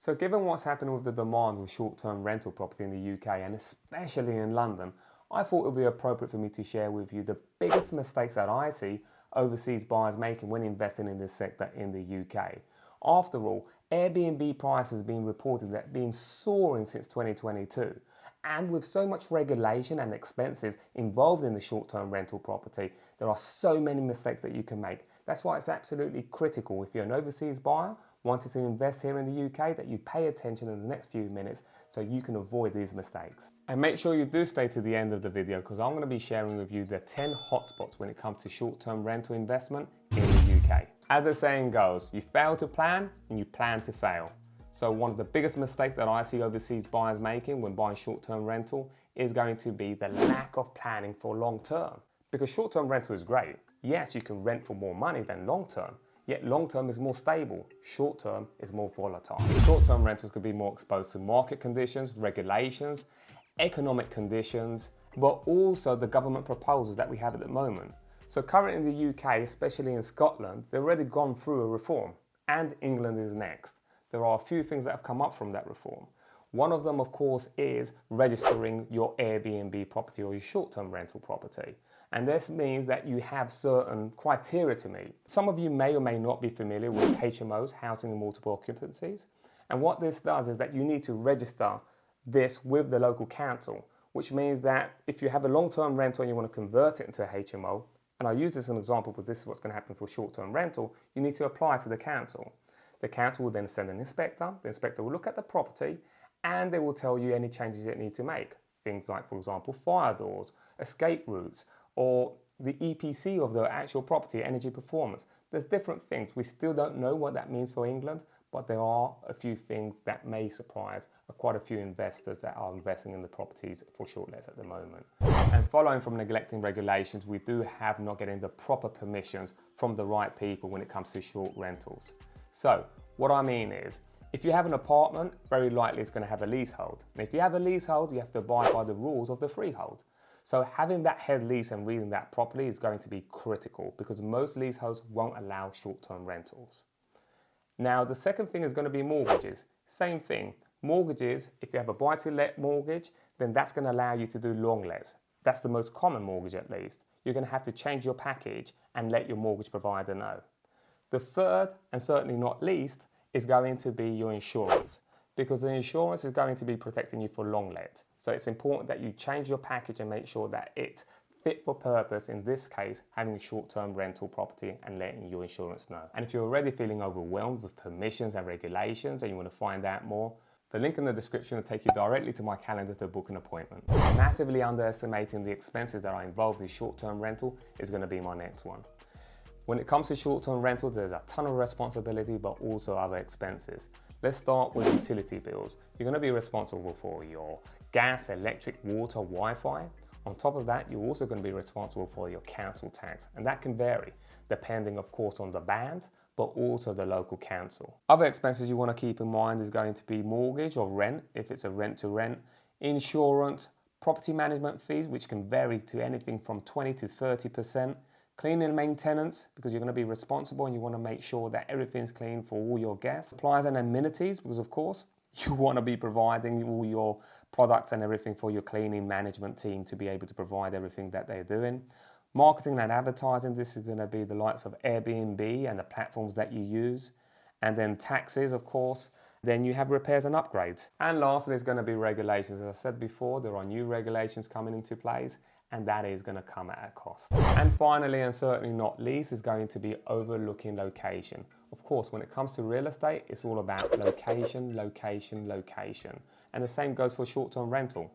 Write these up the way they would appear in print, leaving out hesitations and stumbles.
So given what's happening with the demand with short-term rental property in the UK and especially in London, I thought it would be appropriate for me to share with you the biggest mistakes that I see overseas buyers making when investing in this sector in the UK. After all, Airbnb prices have been reported that being soaring since 2022. And with so much regulation and expenses involved in the short-term rental property, there are so many mistakes that you can make. That's why it's absolutely critical if you're an overseas buyer wanting to invest here in the UK that you pay attention in the next few minutes so you can avoid these mistakes. And make sure you do stay to the end of the video because I'm going to be sharing with you the 10 hotspots when it comes to short-term rental investment in the UK. As the saying goes, you fail to plan and you plan to fail. So one of the biggest mistakes that I see overseas buyers making when buying short-term rental is going to be the lack of planning for long-term. Because short-term rental is great. Yes, you can rent for more money than long-term, yet long-term is more stable, short-term is more volatile. Short-term rentals could be more exposed to market conditions, regulations, economic conditions, but also the government proposals that we have at the moment. So currently in the UK, especially in Scotland, they've already gone through a reform, and England is next. There are a few things that have come up from that reform. One of them, of course, is registering your Airbnb property or your short-term rental property. And this means that you have certain criteria to meet. Some of you may or may not be familiar with HMOs, housing and multiple occupancies. And what this does is that you need to register this with the local council, which means that if you have a long-term rental and you want to convert it into a HMO, and I use this as an example because this is what's going to happen for short-term rental, you need to apply to the council. The council will then send an inspector. The inspector will look at the property and they will tell you any changes it needs to make. Things like, for example, fire doors, escape routes, or the EPC of the actual property, energy performance. There's different things. We still don't know what that means for England, but there are a few things that may surprise quite a few investors that are investing in the properties for short lets at the moment. And following from neglecting regulations, we do have not getting the proper permissions from the right people when it comes to short rentals. So what I mean is, if you have an apartment, very likely it's going to have a leasehold. And if you have a leasehold, you have to abide by the rules of the freehold. So having that head lease and reading that properly is going to be critical because most leaseholds won't allow short-term rentals. Now, the second thing is going to be mortgages. Same thing. Mortgages, if you have a buy-to-let mortgage, then that's going to allow you to do long lets. That's the most common mortgage at least. You're going to have to change your package and let your mortgage provider know. The third, and certainly not least, is going to be your insurance, because the insurance is going to be protecting you for long let. So it's important that you change your package and make sure that it's fit for purpose, in this case, having a short-term rental property and letting your insurance know. And if you're already feeling overwhelmed with permissions and regulations and you want to find out more, the link in the description will take you directly to my calendar to book an appointment. Massively underestimating the expenses that are involved in short-term rental is going to be my next one. When it comes to short-term rental, there's a ton of responsibility, but also other expenses. Let's start with utility bills. You're going to be responsible for your gas, electric, water, Wi-Fi. On top of that, you're also going to be responsible for your council tax, and that can vary depending, of course, on the band, but also the local council. Other expenses you want to keep in mind is going to be mortgage or rent, if it's a rent-to-rent, insurance, property management fees, which can vary to anything from 20 to 30%, cleaning and maintenance, because you're going to be responsible and you want to make sure that everything's clean for all your guests. Supplies and amenities, because of course, you want to be providing all your products and everything for your cleaning management team to be able to provide everything that they're doing. Marketing and advertising, this is going to be the likes of Airbnb and the platforms that you use. And then taxes, of course. Then you have repairs and upgrades. And lastly, there's going to be regulations. As I said before, there are new regulations coming into place, and that is going to come at a cost. And finally, and certainly not least, is going to be overlooking location. Of course, when it comes to real estate, it's all about location, location, location. And the same goes for short-term rental.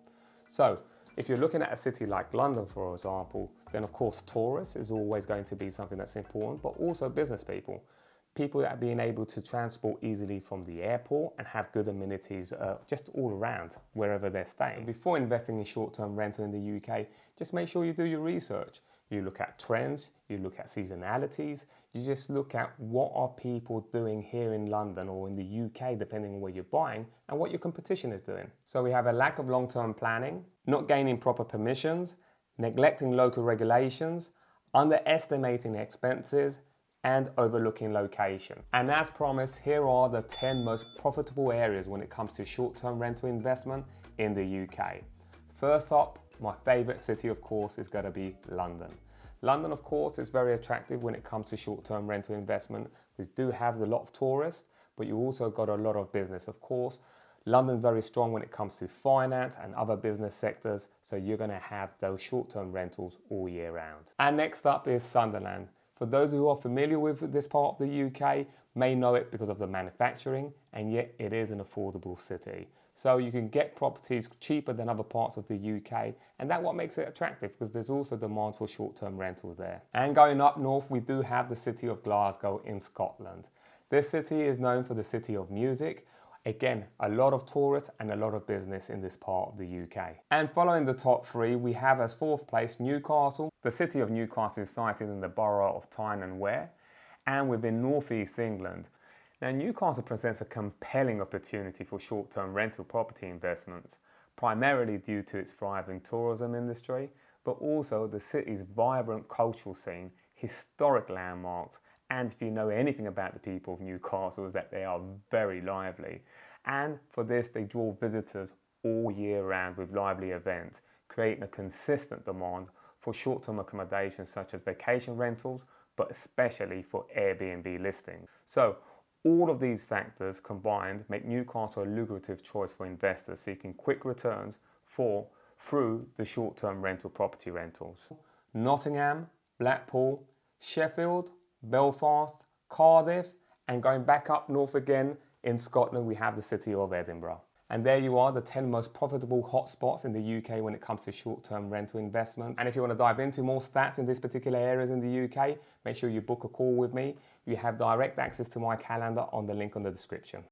So if you're looking at a city like London, for example, then of course tourists is always going to be something that's important, but also business people. People that are being able to transport easily from the airport and have good amenities just all around wherever they're staying. Before investing in short-term rental in the UK, just make sure you do your research. You look at trends, you look at seasonalities, you just look at what are people doing here in London or in the UK, depending on where you're buying, and what your competition is doing. So we have a lack of long-term planning, not gaining proper permissions, neglecting local regulations, underestimating expenses, and overlooking location. And as promised, here are the 10 most profitable areas when it comes to short-term rental investment in the UK. First up, my favorite city, of course, is going to be London. London, of course, is very attractive when it comes to short-term rental investment. We do have a lot of tourists, but you also got a lot of business, of course. London's very strong when it comes to finance and other business sectors, so you're going to have those short-term rentals all year round. And next up is Sunderland. For those who are familiar with this part of the UK, may know it because of the manufacturing, and yet it is an affordable city. So you can get properties cheaper than other parts of the UK, and that's what makes it attractive because there's also demand for short-term rentals there. And going up north, we do have the city of Glasgow in Scotland. This city is known for the city of music. Again, a lot of tourists and a lot of business in this part of the UK. And following the top three, we have as fourth place Newcastle. The city of Newcastle is sited in the borough of Tyne and Wear and within northeast England. Now, Newcastle presents a compelling opportunity for short-term rental property investments, primarily due to its thriving tourism industry, but also the city's vibrant cultural scene, historic landmarks, and if you know anything about the people of Newcastle, is that they are very lively. And for this, they draw visitors all year round with lively events, creating a consistent demand for short-term accommodations such as vacation rentals, but especially for Airbnb listings. So all of these factors combined make Newcastle a lucrative choice for investors seeking quick returns through the short-term rental property rentals. Nottingham, Blackpool, Sheffield, Belfast, Cardiff, and going back up north again in Scotland, we have the city of Edinburgh. And there you are, the 10 most profitable hotspots in the UK when it comes to short-term rental investments. And if you want to dive into more stats in these particular areas in the UK, make sure you book a call with me. You have direct access to my calendar on the link on the description.